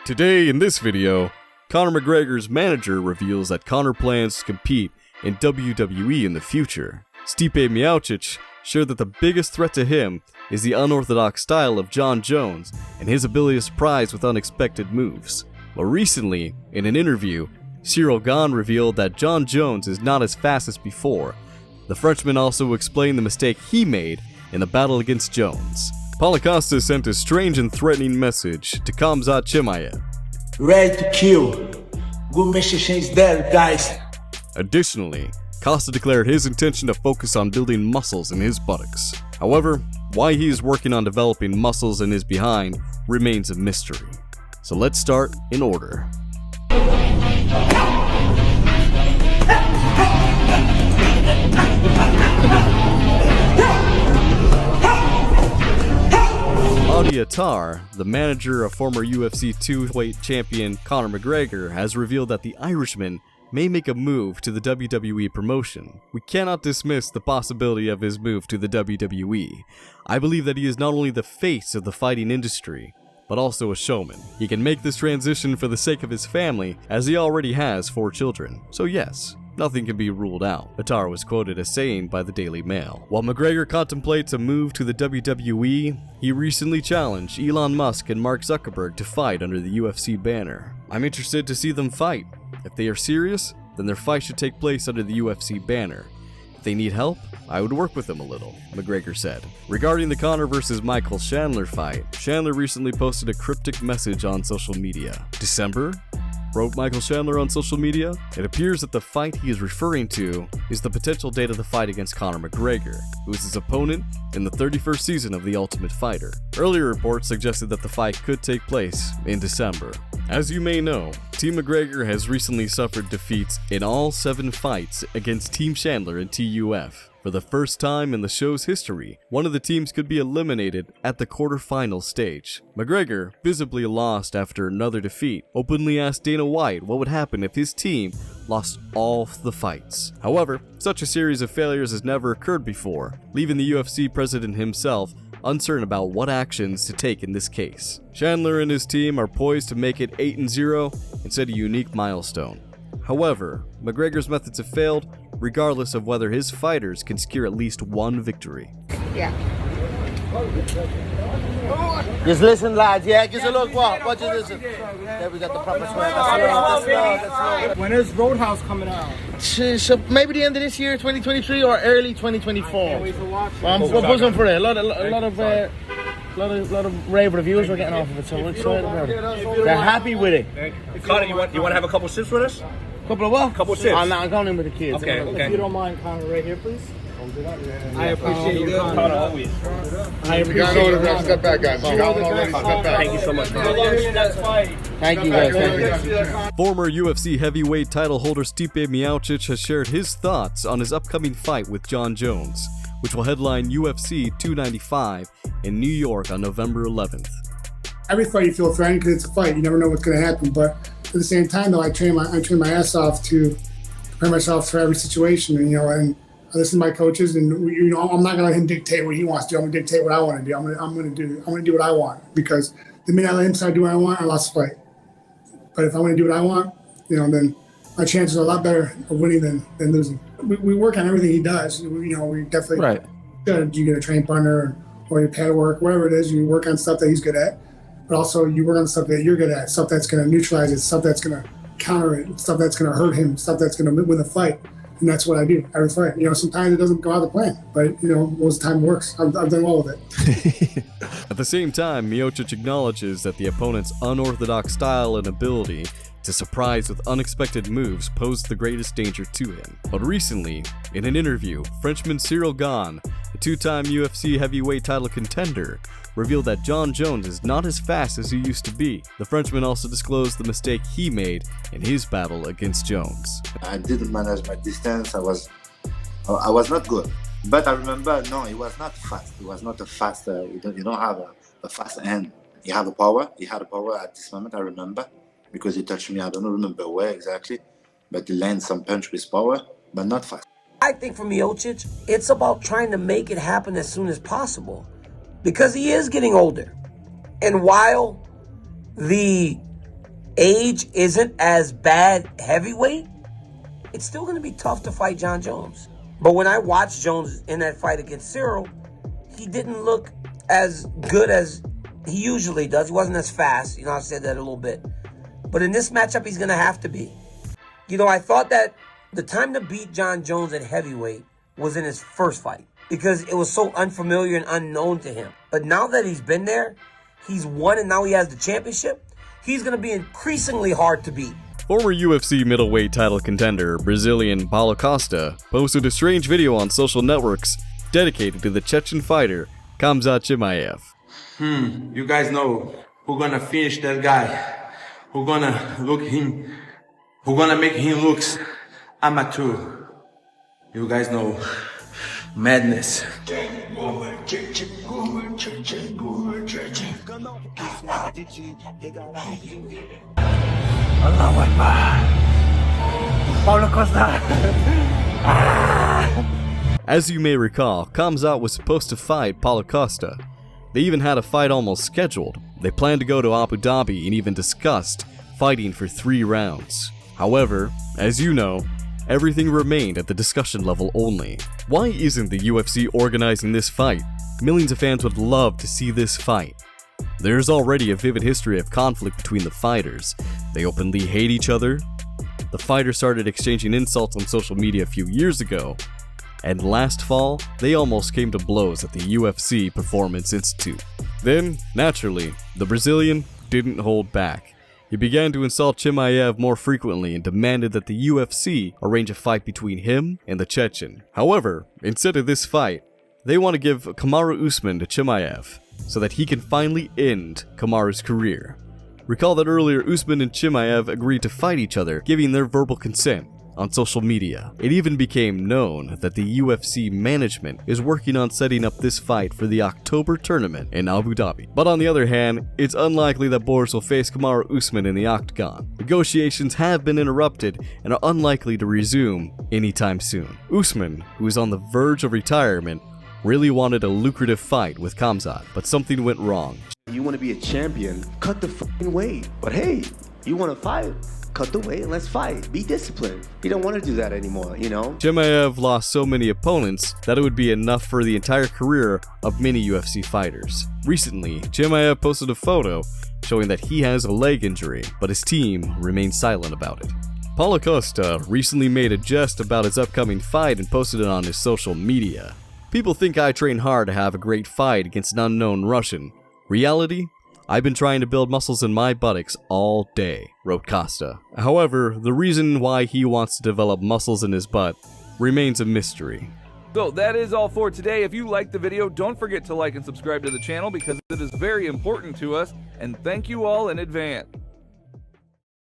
Today in this video, Conor McGregor's manager reveals that Conor plans to compete in WWE in the future. Stipe Miocic shared that the biggest threat to him is the unorthodox style of Jon Jones and his ability to surprise with unexpected moves. But recently, in an interview, Cyril Gan revealed that Jon Jones is not as fast as before. The Frenchman also explained the mistake he made in the battle against Jones. Paulo Costa sent a strange and threatening message to Hamzat Chimaev. Ready to kill. Good message is there, guys. Additionally, Costa declared his intention to focus on building muscles in his buttocks. However, why he is working on developing muscles in his behind remains a mystery. So let's start in order. Attar, the manager of former UFC 2-weight champion Conor McGregor, has revealed that the Irishman may make a move to the WWE promotion. We cannot dismiss the possibility of his move to the WWE. I believe that he is not only the face of the fighting industry, but also a showman. He can make this transition for the sake of his family, as he already has 4 children. So yes, nothing can be ruled out, Attar was quoted as saying by the Daily Mail. While McGregor contemplates a move to the WWE, he recently challenged Elon Musk and Mark Zuckerberg to fight under the UFC banner. I'm interested to see them fight. If they are serious, then their fight should take place under the UFC banner. If they need help, I would work with them a little, McGregor said. Regarding the Conor vs. Michael Chandler fight, Chandler recently posted a cryptic message on social media. December? Wrote Michael Chandler on social media. It appears that the fight he is referring to is the potential date of the fight against Conor McGregor, who is his opponent in the 31st season of The Ultimate Fighter. Earlier reports suggested that the fight could take place in December. As you may know, Team McGregor has recently suffered defeats in all 7 fights against Team Chandler and TUF. For the first time in the show's history, one of the teams could be eliminated at the quarterfinal stage. McGregor, visibly lost after another defeat, openly asked Dana White what would happen if his team lost all the fights. However, such a series of failures has never occurred before, leaving the UFC president himself uncertain about what actions to take in this case. Chandler and his team are poised to make it 8-0 and set a unique milestone. However, McGregor's methods have failed, regardless of whether his fighters can secure at least one victory. Yeah. Just listen, lads, yeah? Just a look, what? Just listen. There we got the proper swag. That's When is Roadhouse coming out? So maybe the end of this year, 2023, or early 2024. Can't wait to watch it. We're buzzing for it. A lot of rave reviews we're getting off of it, so we're excited about it. They're happy with it. Conor, you want to have a couple sips with us? Couple of what? Couple sips. I'm going in with the kids. Okay, If you don't mind, Conor, right here, please. I appreciate you, Conor. Conor, always. I appreciate you, Conor. Step back, guys. Step back. Thank you so much, Conor. Thank you, guys. Thank you. Former UFC heavyweight title holder Stipe Miocic has shared his thoughts on his upcoming fight with Jon Jones, which will headline UFC 295 in New York on November 11th. Every fight you feel threatened because it's a fight. You never know what's going to happen. But at the same time, though, I train my ass off to prepare myself for every situation. And I listen to my coaches, and I'm not going to let him dictate what he wants to do. I'm going to dictate what I want to do. I'm going to do what I want, because the minute I let him start doing what I want, I lost the fight. But if I want to do what I want, then my chances are a lot better of winning than losing. We work on everything he does. We definitely Right. You get a training partner or your pad work, whatever it is. You work on stuff that he's good at. But also you work on stuff that you're good at, stuff that's going to neutralize it, stuff that's going to counter it, stuff that's going to hurt him, stuff that's going to win the fight. And that's what I do every fight. Sometimes it doesn't go out the plan, but most of the time it works. I've done well with it. At the same time, Miocic acknowledges that the opponent's unorthodox style and ability to surprise with unexpected moves posed the greatest danger to him. But recently, in an interview, Frenchman Cyril Gan, a 2-time UFC heavyweight title contender, revealed that Jon Jones is not as fast as he used to be. The Frenchman also disclosed the mistake he made in his battle against Jones. I didn't manage my distance. I was not good. But I remember, no, he was not fast. He was not a fast. You don't have a fast hand. He had a power. He had a power at this moment. I remember, because he touched me. I don't remember where exactly, but he landed some punch with power, but not fast. I think for Miocic, it's about trying to make it happen as soon as possible, because he is getting older. And while the age isn't as bad heavyweight, it's still going to be tough to fight Jon Jones. But when I watched Jones in that fight against Cyril, he didn't look as good as he usually does. He wasn't as fast. You know, I said that a little bit. But in this matchup, he's going to have to be. You know, I thought that the time to beat Jon Jones at heavyweight was in his first fight because it was so unfamiliar and unknown to him. But now that he's been there, he's won, and now he has the championship, he's going to be increasingly hard to beat. Former UFC middleweight title contender, Brazilian Paulo Costa, posted a strange video on social networks dedicated to the Chechen fighter, Hamzat Chimaev. You guys know who's gonna finish that guy, who's gonna make him look amateur. You guys know, madness. Paulo Costa. As you may recall, Khamzat was supposed to fight Paulo Costa. They even had a fight almost scheduled. They planned to go to Abu Dhabi and even discussed fighting for 3 rounds. However, as you know, everything remained at the discussion level only. Why isn't the UFC organizing this fight? Millions of fans would love to see this fight. There's already a vivid history of conflict between the fighters. They openly hate each other. The fighters started exchanging insults on social media a few years ago. And last fall, they almost came to blows at the UFC Performance Institute. Then, naturally, the Brazilian didn't hold back. He began to insult Chimaev more frequently and demanded that the UFC arrange a fight between him and the Chechen. However, instead of this fight, they want to give Kamaru Usman to Chimaev so that he can finally end Kamaru's career. Recall that earlier Usman and Chimaev agreed to fight each other, giving their verbal consent on social media. It even became known that the UFC management is working on setting up this fight for the October tournament in Abu Dhabi. But on the other hand, it's unlikely that Boris will face Kamaru Usman in the octagon. Negotiations have been interrupted and are unlikely to resume anytime soon. Usman, who is on the verge of retirement, really wanted a lucrative fight with Khamzat, but something went wrong. You want to be a champion, cut the fucking weight. But hey, you want to fight? Cut the weight and let's fight. Be disciplined. You don't want to do that anymore, you know? Chimaev lost so many opponents that it would be enough for the entire career of many UFC fighters. Recently, Chimaev posted a photo showing that he has a leg injury, but his team remains silent about it. Paulo Costa recently made a jest about his upcoming fight and posted it on his social media. People think I train hard to have a great fight against an unknown Russian. Reality? I've been trying to build muscles in my buttocks all day, wrote Costa. However, the reason why he wants to develop muscles in his butt remains a mystery. So that is all for today. If you liked the video, don't forget to like and subscribe to the channel because it is very important to us, and thank you all in advance.